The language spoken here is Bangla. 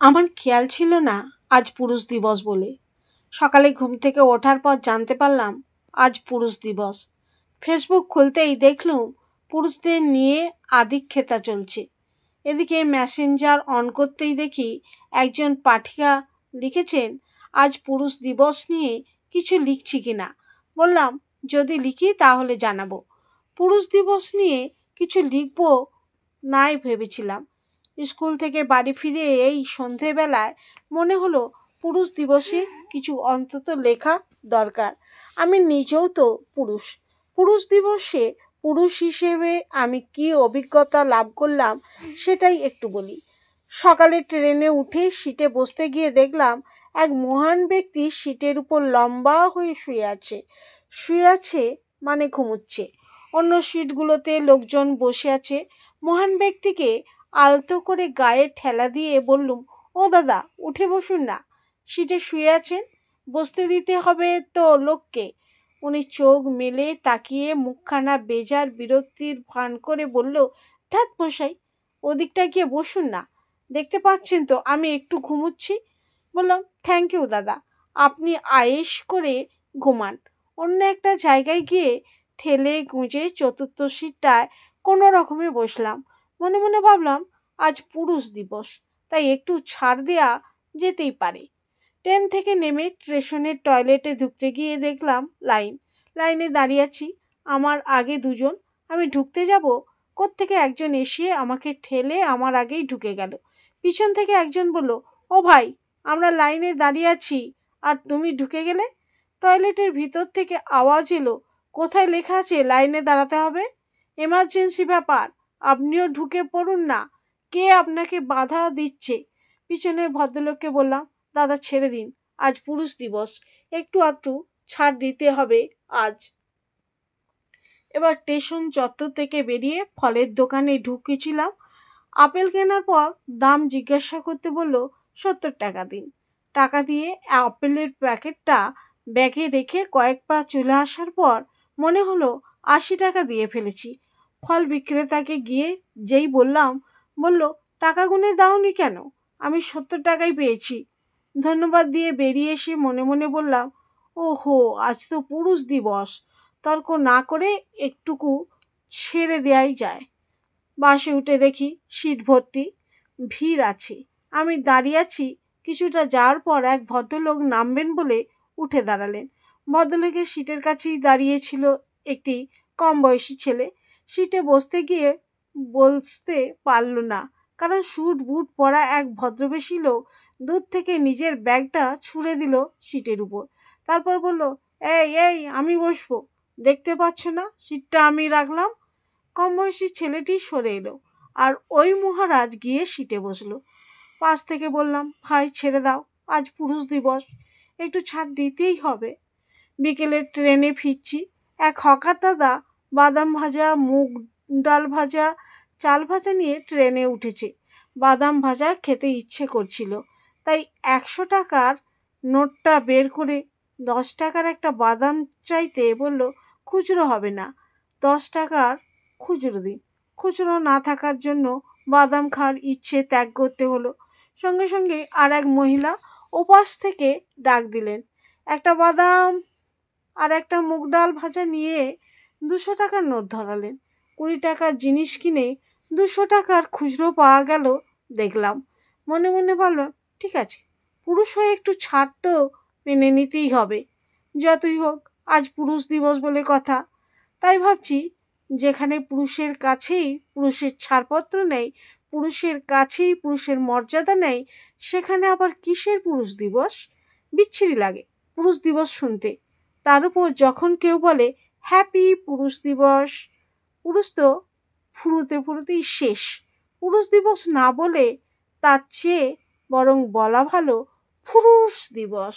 আমার খেয়াল ছিল না আজ পুরুষ দিবস বলে। সকালে ঘুম থেকে ওঠার পর জানতে পারলাম আজ পুরুষ দিবস। ফেসবুক খুলতেই দেখলুম পুরুষদের নিয়ে আধিক্যতা চলছে। এদিকে মেসেঞ্জার অন করতেই দেখি একজন পাঠিকা লিখেছেন, আজ পুরুষ দিবস নিয়ে কিছু লিখছি কিনা। বললাম, যদি লিখি তাহলে জানাবো। পুরুষ দিবস নিয়ে কিছু লিখবো নাই ভেবেছিলাম। স্কুল থেকে বাড়ি ফিরে এই সন্ধেবেলায় মনে হলো পুরুষ দিবসে কিছু অন্তত লেখা দরকার। আমি নিজেও তো পুরুষ। পুরুষ দিবসে পুরুষ হিসেবে আমি কি অভিজ্ঞতা লাভ করলাম সেটাই একটু বলি। সকালে ট্রেনে উঠে সিটে বসতে গিয়ে দেখলাম এক মহান ব্যক্তি সিটের উপর লম্বা হয়ে শুয়ে আছে মানে ঘুমুচ্ছে। অন্য সিটগুলোতে লোকজন বসে আছে। মহান ব্যক্তিকে আলতো করে গায়ে ঠেলা দিয়ে বললুম, ও দাদা, উঠে বসুন না, সিটে শুয়ে আছেন, বসতে দিতে হবে তো লোককে। উনি চোখ মেলে তাকিয়ে মুখখানা বেজার বিরক্তির ভান করে বলল, ধ্যাৎ মশাই, ওদিকটা গিয়ে বসুন না, দেখতে পাচ্ছেন তো আমি একটু ঘুমুচ্ছি। বললাম, থ্যাংক ইউ দাদা, আপনি আয়েশ করে ঘুমান। অন্য একটা জায়গায় গিয়ে ঠেলে গুঁজে চতুর্থ সিটটায় কোনো রকমে বসলাম। মনে মনে ভাবলাম, আজ পুরুষ দিবস, তাই একটু ছাড় দেয়া যেতেই পারে। ট্রেন থেকে নেমে স্টেশনের টয়লেটে ঢুকতে গিয়ে দেখলাম লাইনে দাঁড়িয়ে আছি। আমার আগে দুজন। আমি ঢুকতে যাব, কোত্থেকে একজন এসে আমাকে ঠেলে আমার আগেই ঢুকে গেল। পিছন থেকে একজন বলল, ও ভাই, আমরা লাইনে দাঁড়িয়ে আছি আর তুমি ঢুকে গেলে। টয়লেটের ভিতর থেকে আওয়াজ এলো, কোথায় লেখা আছে লাইনে দাঁড়াতে হবে? এমার্জেন্সি ব্যাপার, আপনিও ঢুকে পড়ুন না, কে আপনাকে বাধা দিচ্ছে? পিছনের ভদ্রলোককে বললাম, দাদা ছেড়ে দিন, আজ পুরুষ দিবস, একটু আধটু ছাড় দিতে হবে আজ। এবার স্টেশন চত্বর থেকে বেরিয়ে ফলের দোকানে ঢুকেছিলাম। আপেল কেনার পর দাম জিজ্ঞাসা করতে বলল, 70 টাকা দিন। টাকা দিয়ে আপেলের প্যাকেটটা ব্যাগে রেখে কয়েক পা চলে আসার পর মনে হলো 80 টাকা দিয়ে ফেলেছি। ফল বিক্রেতাকে গিয়ে যেই বললাম, বলল, টাকা গুনে দাওনি কেন? আমি 70 টাকাই পেয়েছি। ধন্যবাদ দিয়ে বেরিয়ে এসে মনে মনে বললাম, ওহো, আজ তো পুরুষ দিবস। তর্ক না করে একটুকু ছেড়ে দেওয়াই যায়। বাসে উঠে দেখি সিট ভর্তি, ভিড় আছে। আমি দাঁড়িয়ে আছি। কিছুটা যাওয়ার পর এক ভদ্রলোক নামবেন বলে উঠে দাঁড়ালেন। ভদ্রলোকের সিটের কাছেই দাঁড়িয়েছিল একটি কম বয়সী ছেলে। সিটে বসতে গিয়ে বসতে পারল না, কারণ স্যুট বুট পরা এক ভদ্রবেশী লোক দূর থেকে নিজের ব্যাগটা ছুঁড়ে দিল সিটের উপর। তারপর বলল, এই এই, আমি বসবো, দেখতে পাচ্ছ না সিটটা আমি রাখলাম? কম বয়সী ছেলেটি সরে এলো আর ওই মহারাজ গিয়ে সিটে বসলো। পাশ থেকে বললাম, ভাই ছেড়ে দাও, আজ পুরুষ দিবস, একটু ছাড় দিতেই হবে। বিকেলে ট্রেনে ফিরছি। এক হকার দাদা বাদাম ভাজা, মুগ ডাল ভাজা, চাল ভাজা নিয়ে ট্রেনে উঠেছে। বাদাম ভাজা খেতে ইচ্ছে করছিল, তাই 100 টাকার নোটটা বের করে 10 টাকার একটা বাদাম চাইতে বলল, খুচরো হবে না, 10 টাকার খুচরো দিন। খুচরো না থাকার জন্য বাদাম খাওয়ার ইচ্ছে ত্যাগ করতে হলো। সঙ্গে সঙ্গে আর এক মহিলা ওপাশ থেকে ডাক দিলেন, একটা বাদাম আর একটা মুগ ডাল ভাজা নিয়ে 200 টাকার নোট ধরালেন। 20 টাকার জিনিস কিনে 200 টাকার খুচরো পাওয়া গেল দেখলাম। মনে মনে ভাবলাম, ঠিক আছে, পুরুষ হয়ে একটু ছাড় তো মেনে নিতেই হবে। যতই হোক, আজ পুরুষ দিবস বলে কথা। তাই ভাবছি, যেখানে পুরুষের কাছেই পুরুষের ছাড়পত্র নেই, পুরুষের কাছেই পুরুষের মর্যাদা নেই, সেখানে আবার কিসের পুরুষ দিবস? বিচ্ছিরি লাগে পুরুষ দিবস শুনতে। তার উপর যখন কেউ বলে হ্যাপি পুরুষ দিবস, পুরুষ তো ফুরুতেই শেষ। পুরুষ দিবস না বলে তার চেয়ে বরং বলা ভালো পুরুষ দিবস।